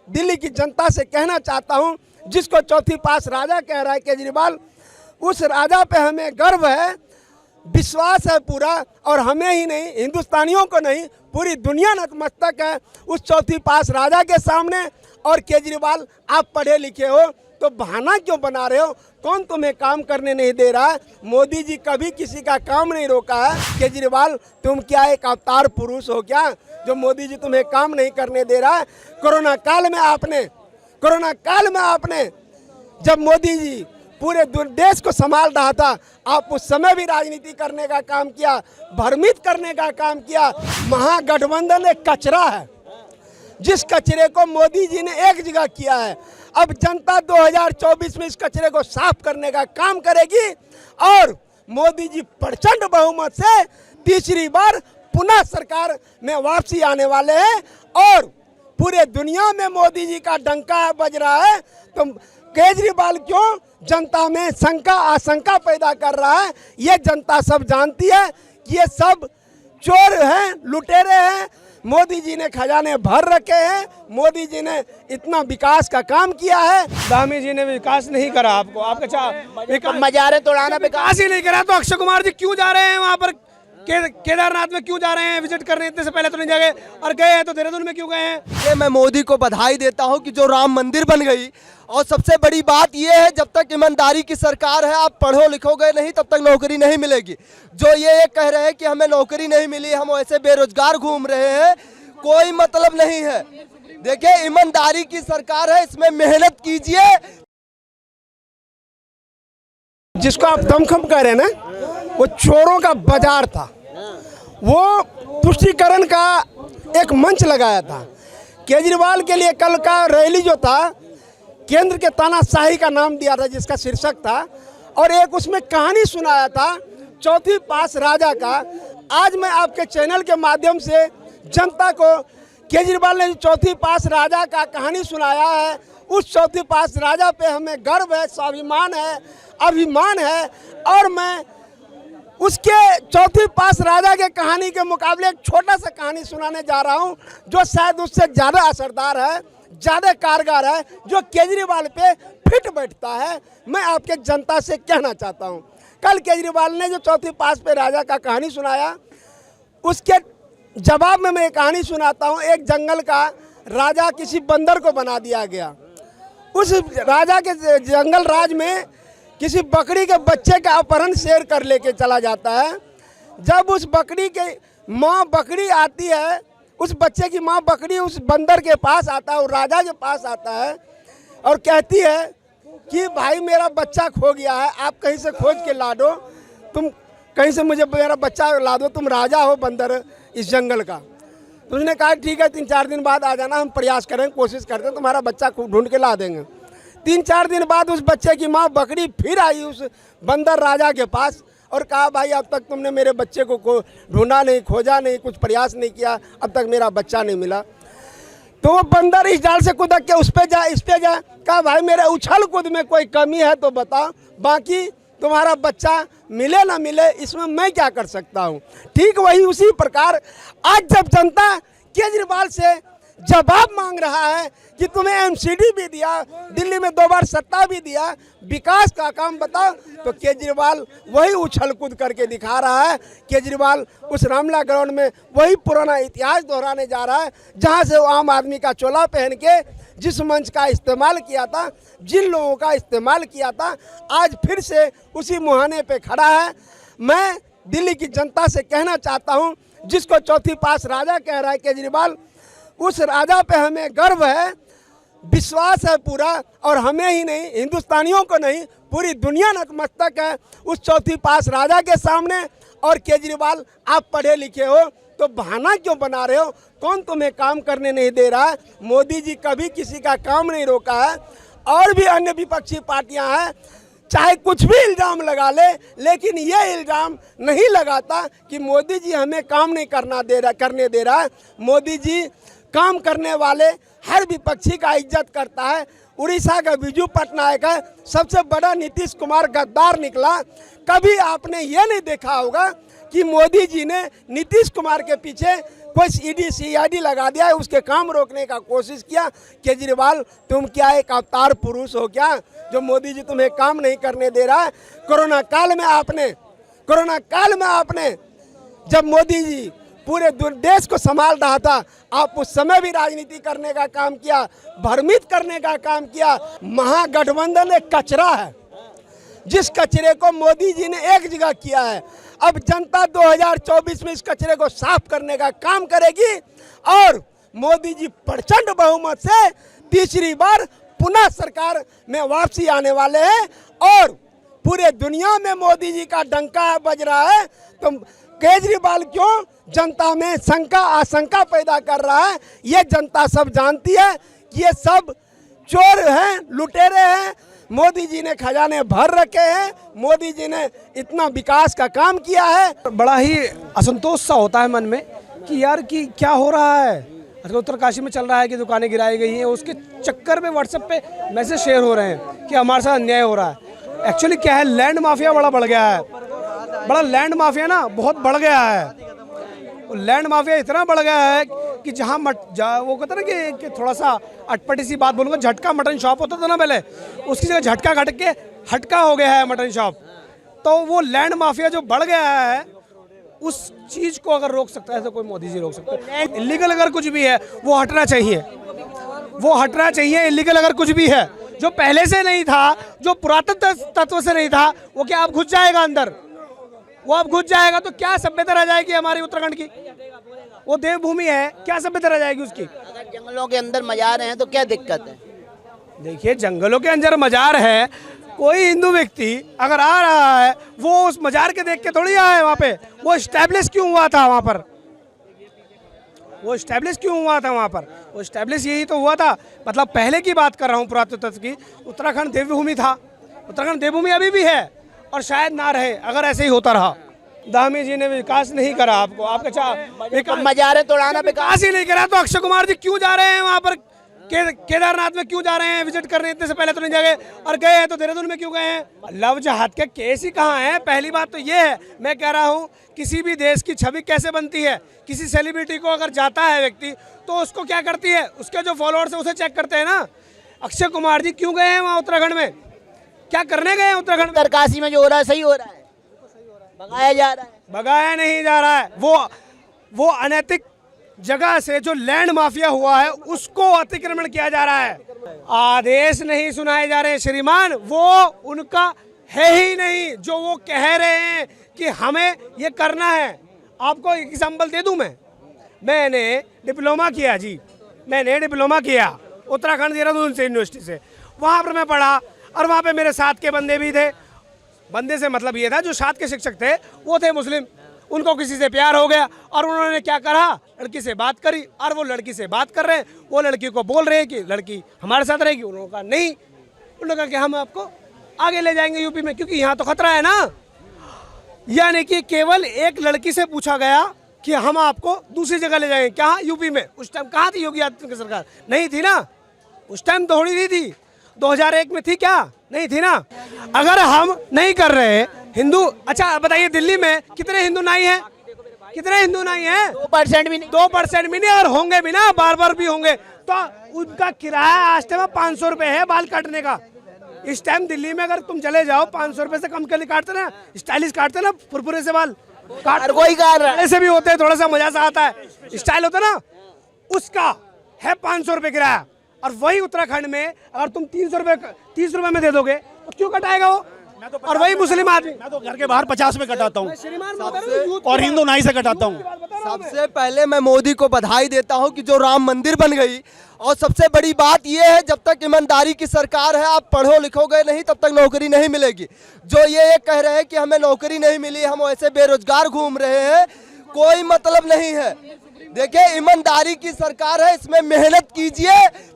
दिल्ली की जनता से कहना चाहता हूं, जिसको चौथी पास राजा कह रहा है केजरीवाल, उस राजा पे हमें गर्व है, विश्वास है पूरा, और हमें ही नहीं, हिंदुस्तानियों को नहीं, पूरी दुनिया नतमस्तक है उस चौथी पास राजा के सामने। और केजरीवाल, आप पढ़े लिखे हो तो बहाना क्यों बना रहे हो? कौन तुम्हें काम करने नहीं दे रहा है? मोदी जी कभी किसी का काम नहीं रोका है। केजरीवाल, तुम क्या एक अवतार पुरुष हो क्या, जो मोदी जी तुम्हें काम नहीं करने दे रहा है? कोरोना काल में आपने जब मोदी जी पूरे देश को संभाल रहा था, आप उस समय भी राजनीति करने का काम किया, भ्रमित करने का काम किया। महागठबंधन एक कचरा है, जिस कचरे को मोदी जी ने एक जगह किया है। अब जनता 2024 में इस कचरे को साफ करने का काम करेगी और मोदी जी प्रचंड बहुमत से तीसरी बार पुनः सरकार में वापसी आने वाले हैं। और पूरे दुनिया में मोदी जी का डंका बज रहा है, तो केजरीवाल क्यों जनता में शंका आशंका पैदा कर रहा है? ये जनता सब जानती है कि ये सब चोर हैं, लुटेरे हैं। मोदी जी ने खजाने भर रखे हैं, मोदी जी ने इतना विकास का काम किया है। दामी जी ने विकास नहीं करा, आपका मजारे तोड़ाना विकास ही नहीं करा, तो अक्षय कुमार जी क्यों जा रहे हैं वहाँ पर? केदारनाथ में क्यों जा रहे हैं विजिट करने? इतने से पहले तो नहीं जा गए, और गए हैं तो देहरादून में क्यों गए हैं? ये मैं मोदी को बधाई देता हूं कि जो राम मंदिर बन गई। और सबसे बड़ी बात ये है, जब तक ईमानदारी की सरकार है, आप पढ़ो लिखोगे नहीं तब तक नौकरी नहीं मिलेगी। जो ये कह रहे हैं कि हमें नौकरी नहीं मिली, हम ऐसे बेरोजगार घूम रहे हैं, कोई मतलब नहीं है। देखिए, ईमानदारी की सरकार है, इसमें मेहनत कीजिए। जिसको आप दमखम कह रहे हैं ना, वो चोरों का बाजार था। वो तुष्टीकरण का एक मंच लगाया था। केजरीवाल के लिए कल का रैली जो था, केंद्र के तानाशाही का नाम दिया था, जिसका शीर्षक था, और एक उसमें कहानी सुनाया था चौथी पास राजा का। आज मैं आपके चैनल के माध्यम से जनता को केजरीवाल ने चौथी पास राजा का कहानी सुनाया है, उस चौथी पास राजा पे हमें गर्व है, स्वाभिमान है, अभिमान है। और मैं उसके चौथी पास राजा के कहानी के मुकाबले एक छोटा सा कहानी सुनाने जा रहा हूं, जो शायद उससे ज़्यादा असरदार है, ज़्यादा कारगर है, जो केजरीवाल पे फिट बैठता है। मैं आपके जनता से कहना चाहता हूं, कल केजरीवाल ने जो चौथी पास पे राजा का कहानी सुनाया, उसके जवाब में मैं एक कहानी सुनाता हूं। एक जंगल का राजा किसी बंदर को बना दिया गया। उस राजा के जंगल राज में किसी बकरी के बच्चे का अपहरण शेर कर लेके चला जाता है। जब उस बकरी के माँ बकरी आती है, उस बच्चे की माँ बकरी उस बंदर के पास आता है, और राजा के पास आता है और कहती है कि भाई मेरा बच्चा खो गया है, आप कहीं से खोज के ला दो, तुम कहीं से मुझे मेरा बच्चा ला दो, तुम राजा हो बंदर इस जंगल का। तो उसने कहा ठीक है, 3-4 दिन बाद आ जाना, हम प्रयास करेंगे, कोशिश करते हैं, तुम्हारा बच्चा ढूंढ के ला देंगे। 3-4 दिन बाद उस बच्चे की माँ बकरी फिर आई उस बंदर राजा के पास और कहा भाई अब तक तुमने मेरे बच्चे को ढूंढा नहीं, खोजा नहीं, कुछ प्रयास नहीं किया, अब तक मेरा बच्चा नहीं मिला। तो वो बंदर इस डाल से कूद के उस पे जा, इस पे जा, कहा भाई मेरे उछल कूद में कोई कमी है तो बताओ, बाकी तुम्हारा बच्चा मिले ना मिले इसमें मैं क्या कर सकता हूँ। ठीक वही उसी प्रकार आज जब जनता केजरीवाल से जवाब मांग रहा है कि तुम्हें एमसीडी भी दिया, दिल्ली में 2 बार सत्ता भी दिया, विकास का काम बताओ, तो केजरीवाल वही उछल कूद करके दिखा रहा है। केजरीवाल उस रामला ग्राउंड में वही पुराना इतिहास दोहराने जा रहा है, जहां से वो आम आदमी का चोला पहन के जिस मंच का इस्तेमाल किया था, जिन लोगों का इस्तेमाल किया था, आज फिर से उसी मुहाने पे खड़ा है। मैं दिल्ली की जनता से कहना चाहता हूँ, जिसको चौथी पास राजा कह रहा है केजरीवाल, उस राजा पे हमें गर्व है, विश्वास है पूरा, और हमें ही नहीं, हिंदुस्तानियों को नहीं, पूरी दुनिया नतमस्तक है उस चौथी पास राजा के सामने। और केजरीवाल, आप पढ़े लिखे हो तो बहाना क्यों बना रहे हो? कौन तुम्हें काम करने नहीं दे रहा है? मोदी जी कभी किसी का काम नहीं रोका है। और भी अन्य विपक्षी पार्टियां हैं, चाहे कुछ भी इल्ज़ाम लगा ले, लेकिन ये इल्ज़ाम नहीं लगाता कि मोदी जी हमें काम नहीं करने दे रहा है। मोदी जी काम करने वाले हर विपक्षी का इज्जत करता है। उड़ीसा का बिजू पटनायक है, सबसे बड़ा नीतीश कुमार गद्दार निकला। कभी आपने ये नहीं देखा होगा कि मोदी जी ने नीतीश कुमार के पीछे कोई ईडी सीआईडी लगा दिया है, उसके काम रोकने का कोशिश किया। केजरीवाल तुम क्या एक अवतार पुरुष हो क्या, जो मोदी जी तुम्हें काम नहीं करने दे रहा है। कोरोना काल में आपने जब मोदी जी पूरे देश को संभाल रहा था, आप उस समय भी राजनीति करने का काम किया, भ्रमित करने का काम किया। महागठबंधन एक कचरा है, जिस कचरे को मोदी जी ने एक जगह किया है। अब जनता 2024 में इस कचरे को साफ करने का काम करेगी और मोदी जी प्रचंड बहुमत से तीसरी बार पुनः सरकार में वापसी आने वाले हैं और पूरे दुनिया में मोदी जी का डंका बज रहा है। तो केजरीवाल क्यों जनता में शंका आशंका पैदा कर रहा है, ये जनता सब जानती है कि ये सब चोर हैं, लुटेरे हैं। मोदी जी ने खजाने भर रखे हैं, मोदी जी ने इतना विकास का काम किया है। बड़ा ही असंतोष सा होता है मन में कि यार कि क्या हो रहा है। आजकल उत्तरकाशी में चल रहा है कि दुकानें गिराई गई हैं, उसके चक्कर में व्हाट्सएप पे मैसेज शेयर हो रहे हैं कि हमारे साथ अन्याय हो रहा है। एक्चुअली क्या है, लैंड माफिया बड़ा बढ़ गया है, बड़ा लैंड माफिया ना बहुत बढ़ गया है। लैंड माफिया इतना बढ़ गया है कि जहाँ वो कहते ना कि थोड़ा सा अटपटी सी बात बोलूँगा, झटका मटन शॉप होता था ना पहले, उसकी जगह झटका घट के हटका हो गया है मटन शॉप। तो वो लैंड माफिया जो बढ़ गया है, उस चीज़ को अगर रोक सकता है तो कोई मोदी जी रोक सकता है। इलीगल अगर कुछ भी है वो हटना चाहिए, वो हटना चाहिए। इलीगल अगर कुछ भी है जो पहले से नहीं था, जो पुरातन तत्व से नहीं था, वो क्या अब घुस जाएगा अंदर, वो अब घुस जाएगा तो क्या सभ्यता रह जाएगी हमारी उत्तराखंड की। वो देवभूमि है, क्या सभ्यता रह जाएगी उसकी। अगर जंगलों के अंदर मजार हैं तो क्या दिक्कत है। देखिए जंगलों के अंदर मजार है, कोई हिंदू व्यक्ति अगर आ रहा है वो उस मजार के देख के थोड़ी आया है वहाँ पे। वो स्टैब्लिश क्यों हुआ था वहाँ पर, वो स्टैब्लिश क्यों हुआ था वहाँ पर, वो स्टैब्लिश यही तो हुआ था। मतलब पहले की बात कर रहा हूँ पुरातत्व की, उत्तराखंड देवभूमि था, उत्तराखंड देवभूमि अभी भी है और शायद ना रहे अगर ऐसे ही होता रहा। दामी जी ने विकास नहीं करा, आपको मजारे तोड़ाना विकास ही नहीं करा तो अक्षय कुमार जी क्यों जा रहे हैं वहाँ पर, केदारनाथ में क्यों जा रहे हैं विजिट करने। इतने से पहले तो नहीं जा गए, और गए हैं तो देहरादून में क्यों गए हैं। लव जहाद के केस ही कहाँ हैं। पहली बात तो ये है, मैं कह रहा हूँ किसी भी देश की छवि कैसे बनती है। किसी सेलिब्रिटी को अगर जाता है व्यक्ति तो उसको क्या करती है, उसके जो फॉलोअर्स है उसे चेक करते हैं ना। अक्षय कुमार जी क्यों गए हैं वहाँ उत्तराखंड में, क्या करने गए हैं उत्तराखंड। उत्तरकाशी में जो हो रहा है सही हो रहा है, भगाया जा रहा है। भगाया नहीं जा रहा है, वो अनैतिक जगह से जो लैंड माफिया हुआ है उसको अतिक्रमण किया जा रहा है। आदेश नहीं सुनाए जा रहे हैं श्रीमान, वो उनका है ही नहीं जो वो कह रहे हैं कि हमें ये करना है। आपको एक एग्जाम्पल दे दूं, मैंने डिप्लोमा किया जी, मैंने डिप्लोमा किया उत्तराखंड देहरादून से यूनिवर्सिटी से। वहाँ पर मैं पढ़ा और वहाँ पे मेरे साथ के बंदे भी थे। बंदे से मतलब ये था जो साथ के शिक्षक थे वो थे मुस्लिम, उनको किसी से प्यार हो गया और उन्होंने क्या करा, लड़की से बात करी और वो लड़की से बात कर रहे हैं। वो लड़की को बोल रहे हैं कि लड़की हमारे साथ रहेगी, उन्होंने कहा नहीं, उन्होंने कहा कि हम आपको आगे ले जाएंगे यूपी में, क्योंकि यहाँ तो खतरा है ना। यानी कि केवल एक लड़की से पूछा गया कि हम आपको दूसरी जगह ले जाएंगे, क्या यूपी में। उस टाइम कहाँ थी योगी आदित्यनाथ की सरकार, नहीं थी ना, उस टाइम थोड़ी नहीं थी। 2001 में थी क्या, नहीं थी ना। अगर हम नहीं कर रहे हिंदू, अच्छा बताइए दिल्ली में कितने हिंदू नाई हैं, कितने हिंदू नाई हैं। 2% भी नहीं, 2% भी नहीं, और होंगे भी ना, बार बार भी होंगे। तो उनका किराया आज टाइम 500 रुपए है बाल काटने का। इस टाइम दिल्ली में अगर तुम चले जाओ 500 रुपए से कम के लिए काटते ना, स्टाइलिश काटते ना, फुरफुरे से बाल हर कोई कर रहा है। ऐसे भी होते हैं, थोड़ा सा मजा सा आता है, स्टाइल होता ना, उसका है 500 रुपए किराया। और वही उत्तराखंड में अगर तुम 30 रुपए में दे दोगे तो क्यों कटाएगा वो। और वही मुस्लिम आदमी, मैं तो घर के बाहर 50 में कटाता हूँ और हिंदू नाई से कटाता हूँ। सबसे पहले मैं मोदी को बधाई देता हूं कि जो राम मंदिर बन गई। और सबसे बड़ी बात यह है, जब तक ईमानदारी की सरकार है, आप पढ़ो लिखोगे नहीं तब तक नौकरी नहीं मिलेगी। जो ये कह रहे हैं कि हमें नौकरी नहीं मिली, हम ऐसे बेरोजगार घूम रहे हैं, कोई मतलब नहीं है। देखिए ईमानदारी की सरकार है, इसमें मेहनत कीजिए।